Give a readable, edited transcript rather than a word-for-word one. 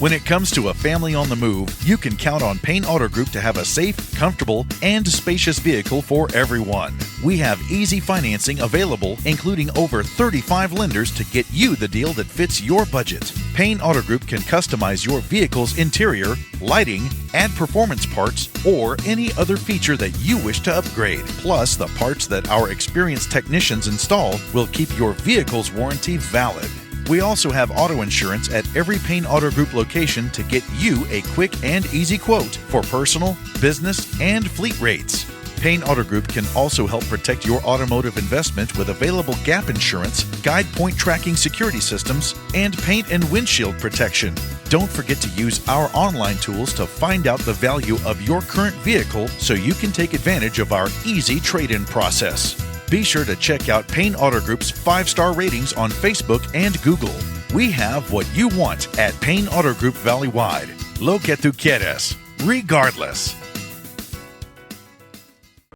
When it comes to a family on the move, you can count on Payne Auto Group to have a safe, comfortable, and spacious vehicle for everyone. We have easy financing available, including over 35 lenders to get you the deal that fits your budget. Payne Auto Group can customize your vehicle's interior, lighting, add performance parts, or any other feature that you wish to upgrade. Plus, the parts that our experienced technicians install will keep your vehicle's warranty valid. We also have auto insurance at every Payne Auto Group location to get you a quick and easy quote for personal, business, and fleet rates. Payne Auto Group can also help protect your automotive investment with available gap insurance, guide point tracking security systems, and paint and windshield protection. Don't forget to use our online tools to find out the value of your current vehicle so you can take advantage of our easy trade-in process. Be sure to check out Payne Auto Group's 5-star ratings on Facebook and Google. We have what you want at Payne Auto Group Valley-wide. Lo que tú quieres, regardless.